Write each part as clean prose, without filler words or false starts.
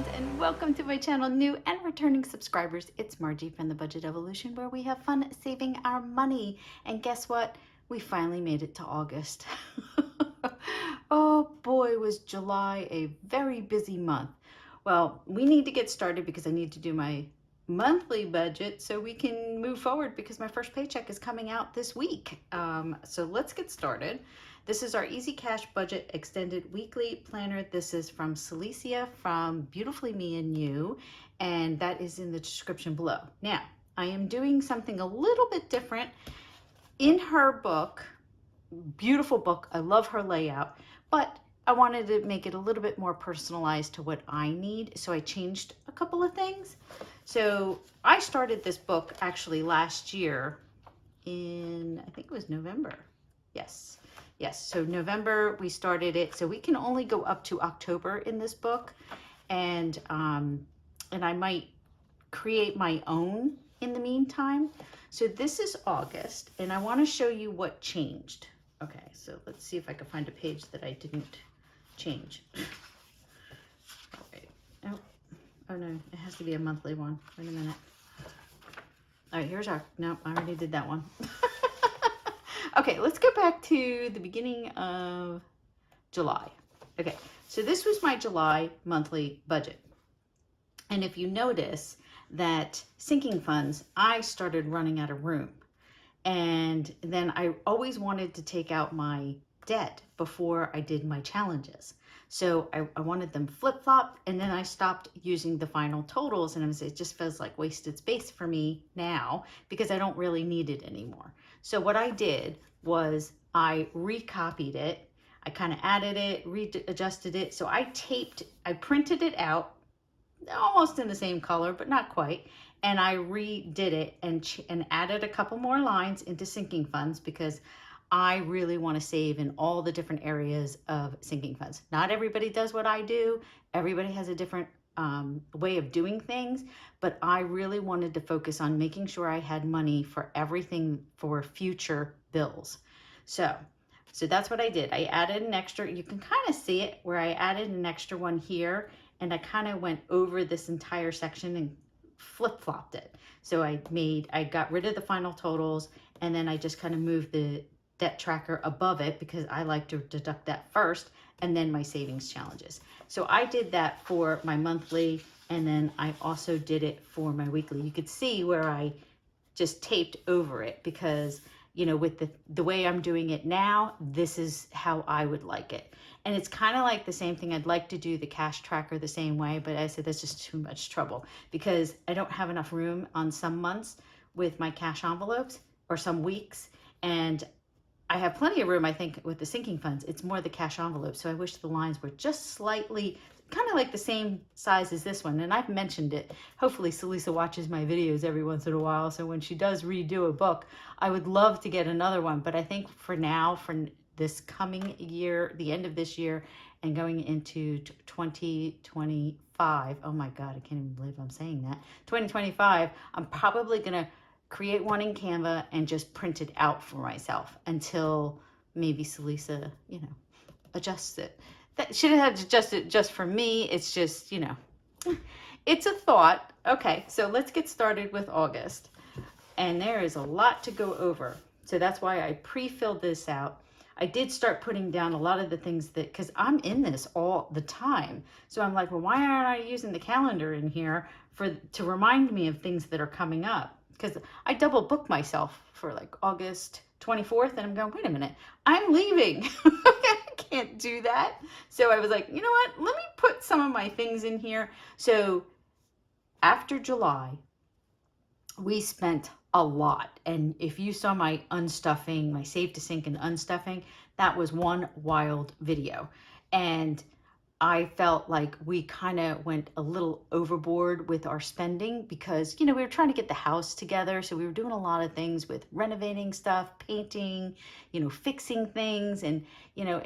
friends, and welcome to my channel, new and returning subscribers. It's Margie from the Budget Evolution, where we have fun saving our money. And guess what? We finally made it to August. Oh boy, was July a very busy month. Well, we need to get started because I need to do my monthly budget so we can move forward because my first paycheck is coming out this week. So let's get started. This is our Easy Cash Budget Extended Weekly Planner. This is from Celicia from Beautifully Me and You, and that is in the description below. Now, I am doing something a little bit different in her book. Beautiful book. I love her layout, but I wanted to make it a little bit more personalized to what I need, so I changed a couple of things. So I started this book actually last year in, I think it was November. Yes, so November we started it. So we can only go up to October in this book, and I might create my own in the meantime. So this is August, and I want to show you what changed. Okay, so let's see if I can find a page that I didn't change. Okay. Oh no, it has to be a monthly one. Wait a minute. All right, here's our, no, I already did that one. Okay, let's go back to the beginning of July. Okay, so this was my July monthly budget. And if you notice that sinking funds, I started running out of room. And then I always wanted to take out my debt before I did my challenges. So I wanted them flip-flop, and then I stopped using the final totals, and it just feels like wasted space for me now because I don't really need it anymore. So what I did was I recopied it. I kind of added it, readjusted it. So I printed it out almost in the same color, but not quite. And I redid it and added a couple more lines into sinking funds because I really want to save in all the different areas of sinking funds. Not everybody does what I do. Everybody has a different way of doing things, but I really wanted to focus on making sure I had money for everything for future bills. So that's what I did. I added an extra, you can kind of see it where I added an extra one here, and I kind of went over this entire section and flip-flopped it. So I got rid of the final totals, and then I just kind of moved the debt tracker above it because I like to deduct that first, and then my savings challenges. So I did that for my monthly, and then I also did it for my weekly. You could see where I just taped over it because, you know, with the way I'm doing it now, this is how I would like it. And it's kind of like the same thing. I'd like to do the cash tracker the same way, but I said that's just too much trouble because I don't have enough room on some months with my cash envelopes or some weeks. And I have plenty of room, I think, with the sinking funds. It's more the cash envelope. So I wish the lines were just slightly, kind of like the same size as this one. And I've mentioned it. Hopefully Celicia watches my videos every once in a while. So when she does redo a book, I would love to get another one. But I think for now, for this coming year, the end of this year, and going into 2025, oh my God, I can't even believe I'm saying that. 2025, I'm probably going to create one in Canva and just print it out for myself until maybe Celicia, you know, adjusts it. That shouldn't have to adjust it just for me. It's just, you know, it's a thought. Okay, so let's get started with August. And there is a lot to go over. So that's why I pre-filled this out. I did start putting down a lot of the things that, because I'm in this all the time. So I'm like, well, why aren't I using the calendar in here to remind me of things that are coming up? Because I double booked myself for like August 24th, and I'm going, wait a minute, I'm leaving. I can't do that. So I was like, you know what? Let me put some of my things in here. So after July, we spent a lot. And if you saw my unstuffing, my save to sink and unstuffing, that was one wild video. And I felt like we kind of went a little overboard with our spending because, you know, we were trying to get the house together. So we were doing a lot of things with renovating stuff, painting, you know, fixing things. And, you know,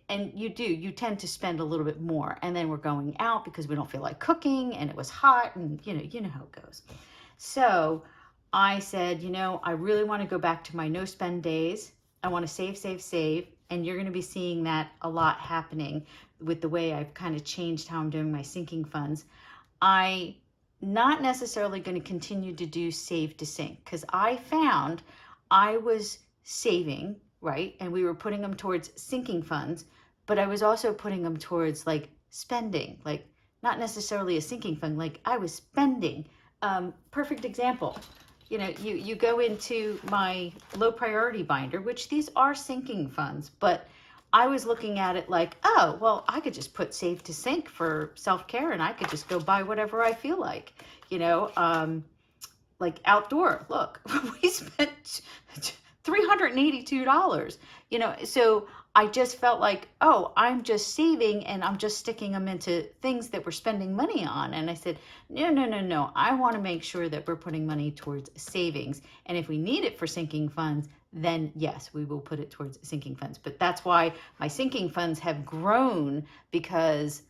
and you tend to spend a little bit more. And then we're going out because we don't feel like cooking and it was hot and, you know how it goes. So I said, you know, I really want to go back to my no spend days. I want to save. And you're going to be seeing that a lot happening with the way I've kind of changed how I'm doing my sinking funds. I not necessarily going to continue to do save to sink, because I found I was saving, right? And we were putting them towards sinking funds, but I was also putting them towards like spending, like not necessarily a sinking fund, like I was spending. Perfect example. You know, you go into my low priority binder, which these are sinking funds, but I was looking at it like, oh, well, I could just put save to sink for self-care and I could just go buy whatever I feel like, you know, like outdoor. Look, we spent $382, you know, so I just felt like, oh, I'm just saving and I'm just sticking them into things that we're spending money on. And I said, no, no, no, no. I want to make sure that we're putting money towards savings. And if we need it for sinking funds, then yes, we will put it towards sinking funds. But that's why my sinking funds have grown, because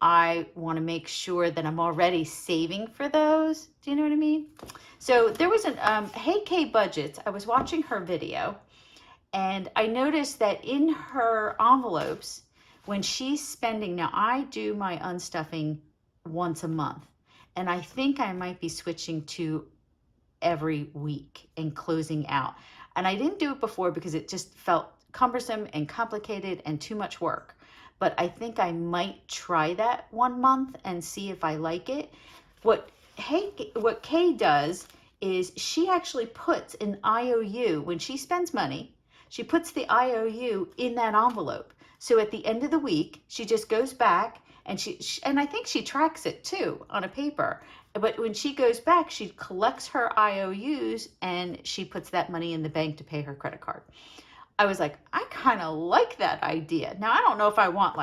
I want to make sure that I'm already saving for those. Do you know what I mean? So there was an Hey K Budgets. I was watching her video and I noticed that in her envelopes, when she's spending, now I do my unstuffing once a month, and I think I might be switching to every week and closing out. And I didn't do it before because it just felt cumbersome and complicated and too much work. But I think I might try that 1 month and see if I like it. What Kay does is she actually puts an IOU when she spends money. She puts the IOU in that envelope. So at the end of the week, she just goes back and and I think she tracks it too on a paper. But when she goes back, she collects her IOUs and she puts that money in the bank to pay her credit card. I was like, I kind of like that idea. Now, I don't know if I want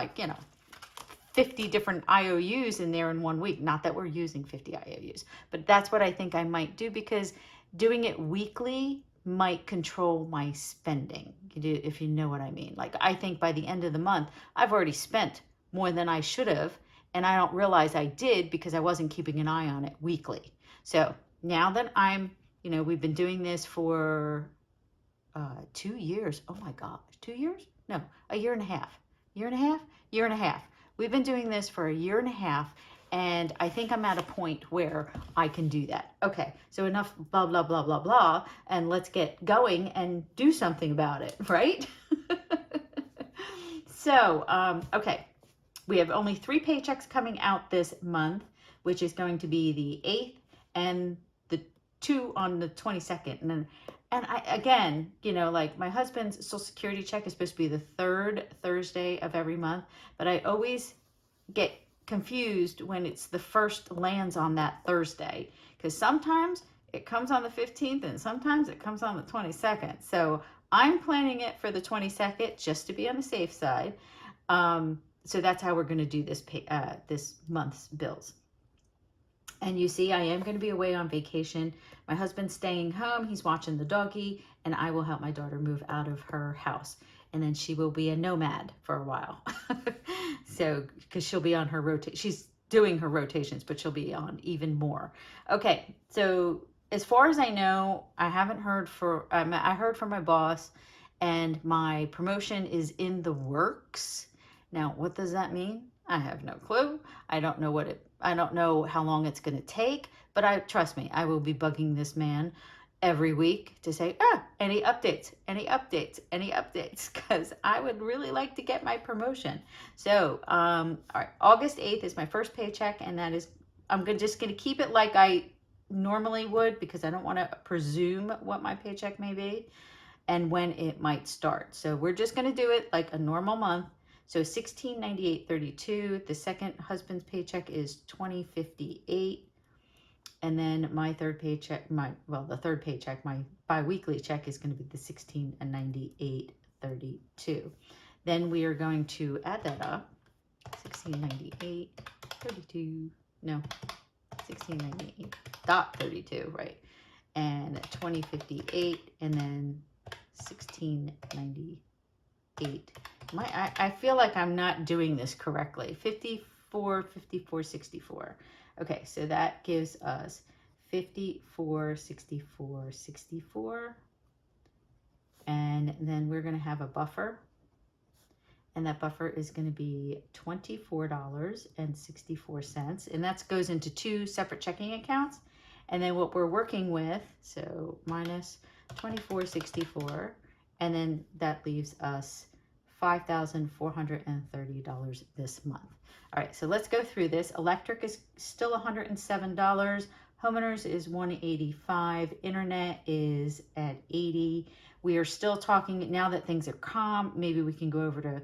50 different IOUs in there in 1 week. Not that we're using 50 IOUs, but that's what I think I might do, because doing it weekly might control my spending, if you know what I mean. Like, I think by the end of the month, I've already spent more than I should have, and I don't realize I did because I wasn't keeping an eye on it weekly. So now that we've been doing this for 2 years. Oh my gosh, 2 years? No, a year and a half. Year and a half? Year and a half. We've been doing this for a year and a half, and I think I'm at a point where I can do that. Okay, so enough blah, blah, blah, blah, blah, and let's get going and do something about it, right? So, okay, we have only 3 paychecks coming out this month, which is going to be the 8th and the 2 on the 22nd. And I, again, like my husband's Social Security check is supposed to be the 3rd Thursday of every month, but I always get confused when it's the first lands on that Thursday, because sometimes it comes on the 15th and sometimes it comes on the 22nd. So I'm planning it for the 22nd just to be on the safe side. So that's how we're going to do this month's bills. And you see, I am going to be away on vacation. My husband's staying home. He's watching the doggy, and I will help my daughter move out of her house. And then she will be a nomad for a while. So, because she'll be on her rotation. She's doing her rotations, but she'll be on even more. Okay, so as far as I know, I haven't heard I heard from my boss, and my promotion is in the works. Now, what does that mean? I have no clue. I don't know how long it's going to take, but trust me, I will be bugging this man every week to say, any updates, because I would really like to get my promotion. So, all right, August 8th is my first paycheck, and I'm just going to keep it like I normally would, because I don't want to presume what my paycheck may be and when it might start. So we're just going to do it like a normal month. So $16.98.32. The second husband's paycheck is $20.58. And then my third paycheck, my bi-weekly check is going to be the $16.98.32. Then we are going to add that up. 16.98.32. No, 16.98.32, right? And 20.58, and then 16.98. I feel like I'm not doing this correctly. 54.54.64. Okay, so that gives us 54.64.64. And then we're going to have a buffer. and that buffer is going to be $24.64. And that goes into 2 separate checking accounts. And then what we're working with, so minus $24.64, and then that leaves us $5,430 this month. All right, so let's go through this. Electric is still $107. Homeowners is $185. Internet is at $80. We are still talking, now that things are calm, maybe we can go over to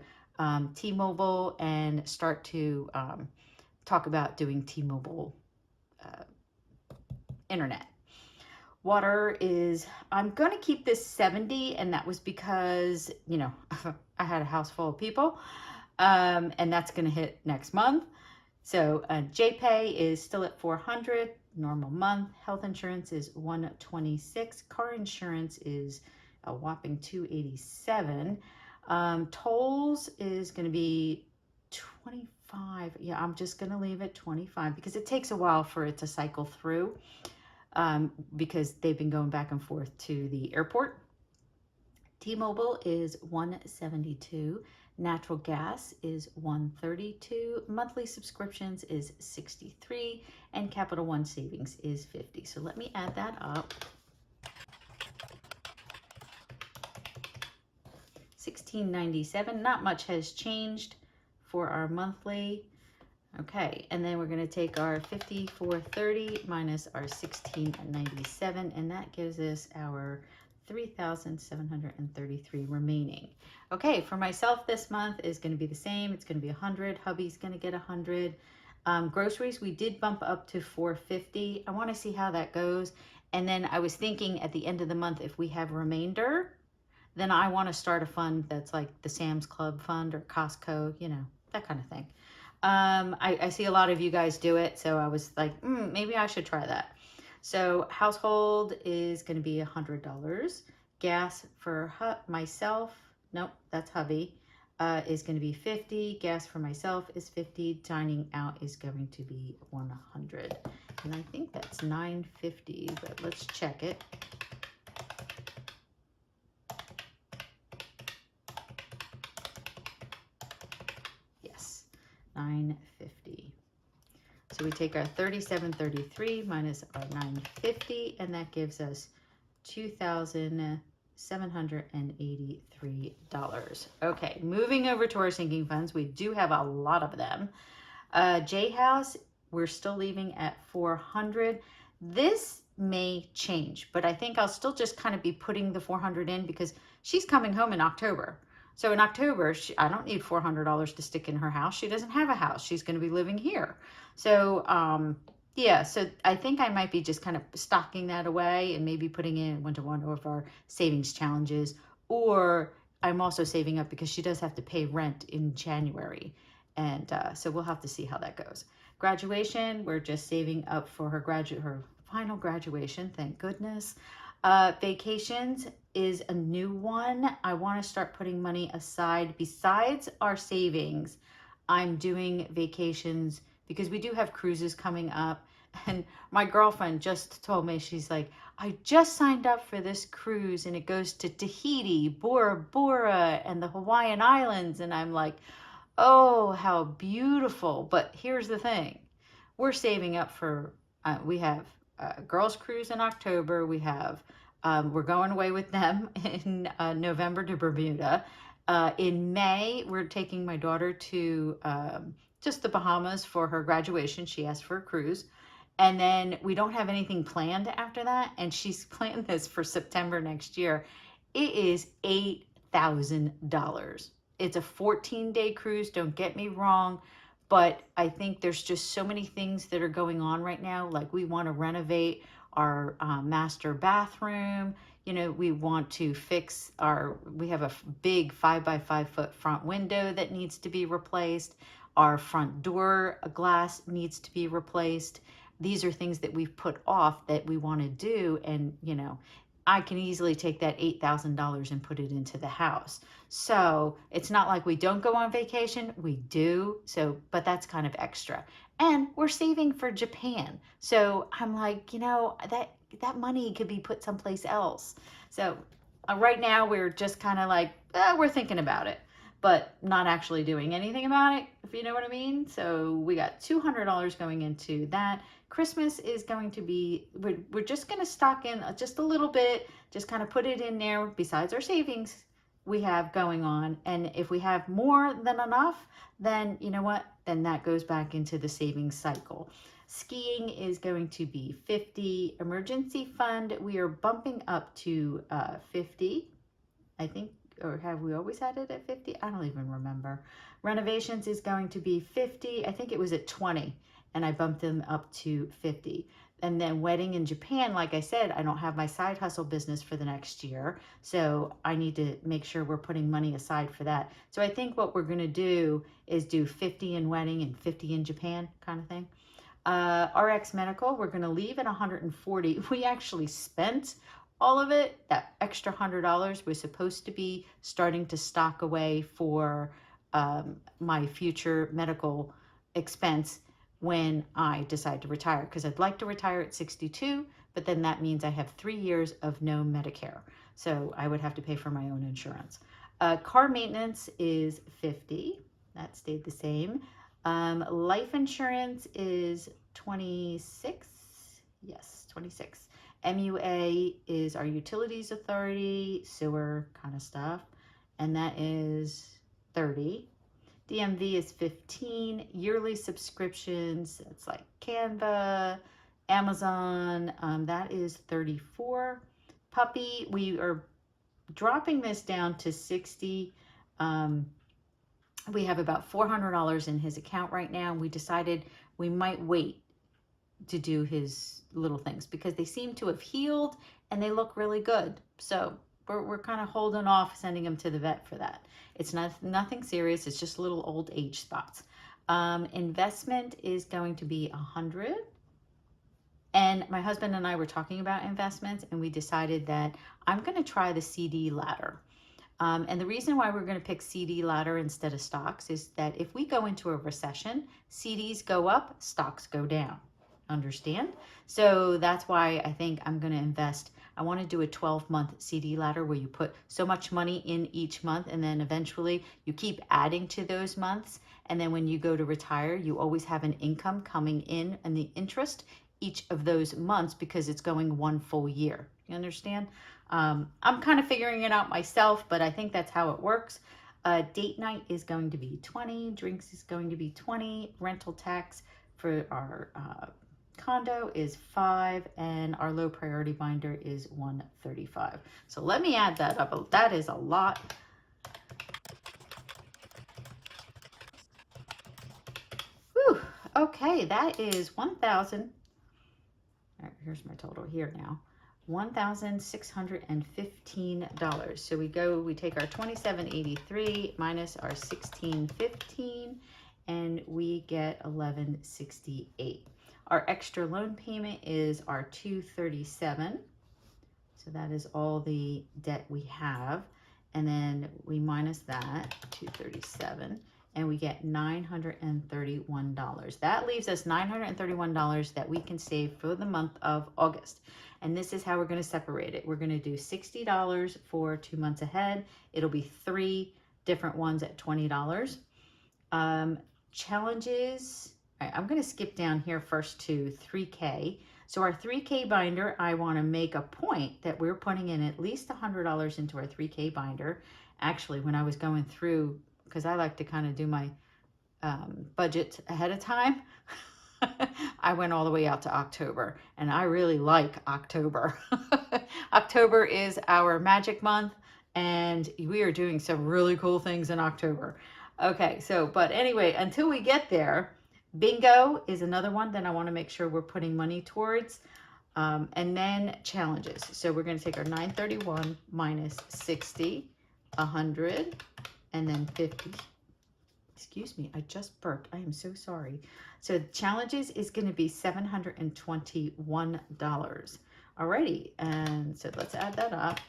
T-Mobile and start to talk about doing T-Mobile internet. Water is, I'm going to keep this 70, and that was because, you know, I had a house full of people, and that's going to hit next month. So JPay is still at 400, normal month. Health insurance is 126. Car insurance is a whopping 287. Tolls is going to be 25. Yeah, I'm just going to leave it 25 because it takes a while for it to cycle through, because they've been going back and forth to the airport. T-Mobile is 172. Natural gas is 132. Monthly subscriptions is 63. And Capital One savings is 50. So let me add that up. 1697. Not much has changed for our monthly. Okay, and then we're going to take our 5430 minus our 1697, and that gives us our 3,733 remaining. Okay, for myself this month is going to be the same. It's going to be 100. Hubby's going to get 100. Groceries, we did bump up to 450. I want to see how that goes. And then I was thinking at the end of the month, if we have remainder, then I want to start a fund that's like the Sam's Club fund or Costco, you know, that kind of thing. I see a lot of you guys do it, so I was like, maybe I should try that. So household is going to be $100. Gas for myself, nope, that's hubby, is going to be 50. Gas for myself is 50. Dining out is going to be 100. And I think that's 950, but let's check it. Yes, 950. So we take our 3733 minus our 950, and that gives us $2,783. Okay, moving over to our sinking funds. We do have a lot of them. J House, we're still leaving at 400. This may change, but I think I'll still just kind of be putting the 400 in because she's coming home in October. So in October, I don't need $400 to stick in her house. She doesn't have a house. She's going to be living here. So, yeah, so I think I might be just kind of stocking that away and maybe putting in one of our savings challenges. Or I'm also saving up because she does have to pay rent in January. And so we'll have to see how that goes. Graduation, we're just saving up for her final graduation, thank goodness. Vacations is a new one. I want to start putting money aside. Besides our savings, I'm doing vacations because we do have cruises coming up. And my girlfriend just told me, she's like, I just signed up for this cruise and it goes to Tahiti, Bora Bora, and the Hawaiian Islands. And I'm like, oh, how beautiful. But here's the thing. We're saving up for, we have a girls cruise in October. We have, we're going away with them in November to Bermuda. In May, we're taking my daughter to just the Bahamas for her graduation. She asked for a cruise. And then we don't have anything planned after that. And she's planned this for September next year. It is $8,000. It's a 14-day cruise. Don't get me wrong. But I think there's just so many things that are going on right now. Like we want to renovate our master bathroom. You know, we want to fix we have a big 5x5 foot front window that needs to be replaced. Our front door glass needs to be replaced. These are things that we've put off that we want to do. And, you know, I can easily take that $8,000 and put it into the house. So it's not like we don't go on vacation. We do. So, but that's kind of extra. And we're saving for Japan. So I'm like, you know, that money could be put someplace else. So right now we're just kind of like, we're thinking about it. but not actually doing anything about it, if you know what I mean. So we got $200 going into that. Christmas is going to be, we're just going to stock in just a little bit, just kind of put it in there besides our savings we have going on. And if we have more than enough, then you know what? Then that goes back into the savings cycle. Skiing is going to be 50. Emergency fund, we are bumping up to 50, I think, or have we always had it at 50? I don't even remember. Renovations is going to be 50. I think it was at 20, and I bumped them up to 50. And then wedding in Japan, like I said, I don't have my side hustle business for the next year. So I need to make sure we're putting money aside for that. So I think what we're going to do is do 50 in wedding and 50 in Japan kind of thing. RX medical, we're going to leave at 140. We actually spent all of it. That extra $100 was supposed to be starting to stock away for my future medical expense when I decide to retire, because I'd like to retire at 62, but then that means I have 3 years of no Medicare. So I would have to pay for my own insurance. Car maintenance is 50. That stayed the same. Life insurance is 26. Yes, 26. MUA is our utilities authority, sewer kind of stuff, and that is 30. DMV is 15. Yearly subscriptions, it's like Canva, Amazon, that is 34. Puppy, we are dropping this down to 60. We have about $400 in his account right now. We decided we might wait to do his little things because they seem to have healed and they look really good. So we're kind of holding off sending him to the vet for that. It's nothing serious. It's just little old age spots. Investment is going to be 100. And my husband and I were talking about investments, and we decided that I'm going to try the CD ladder. And the reason why we're going to pick CD ladder instead of stocks is that if we go into a recession, CDs go up, stocks go down. Understand? So that's why I think I'm going to invest. I want to do a 12-month CD ladder where you put so much money in each month, and then eventually you keep adding to those months. And then when you go to retire, you always have an income coming in and the interest each of those months because it's going one full year. You understand? I'm kind of figuring it out myself, but I think that's how it works. Date night is going to be 20. Drinks is going to be 20. Rental tax for our condo is 5, and our low priority binder is 135. So let me add that up. That is a lot. Whew. Okay, that is 1,000. All right, here's my total here now. $1,615. So we take our $27.83 minus our $16.15, and we get $11.68. Our extra loan payment is our $237. So that is all the debt we have. And then we minus that, $237, and we get $931. That leaves us $931 that we can save for the month of August. And this is how we're going to separate it. We're going to do $60 for 2 months ahead. It'll be 3 different ones at $20. Challenges. All right, I'm going to skip down here first to 3K. So our 3K binder, I want to make a point that we're putting in at least $100 into our 3K binder. Actually, when I was going through, because I like to kind of do my budget ahead of time, I went all the way out to October, and I really like October. October is our magic month, and we are doing some really cool things in October. Okay, so, but anyway, until we get there, bingo is another one that I want to make sure we're putting money towards. And then challenges. So we're going to take our 931 minus 60, 100, and then 50. Excuse me, I just burped. I am so sorry. So challenges is going to be $721. Alrighty, and so let's add that up.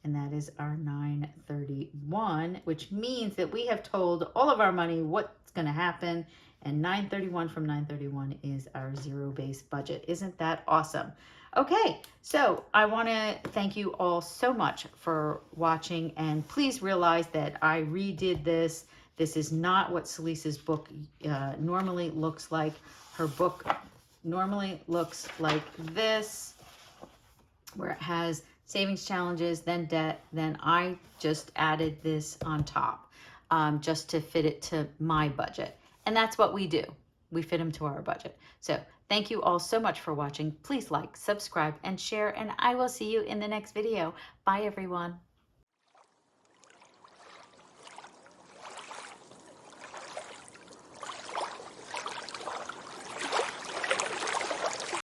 And that is our 931, which means that we have told all of our money what's going to happen. And 931 from 931 is our zero-based budget. Isn't that awesome? Okay, so I want to thank you all so much for watching, and please realize that I redid this. This is not what Selisa's book normally looks like. Her book normally looks like this, where it has savings challenges, then debt, then I just added this on top just to fit it to my budget. And that's what we do. We fit them to our budget. So thank you all so much for watching. Please like, subscribe, and share, and I will see you in the next video. Bye, everyone.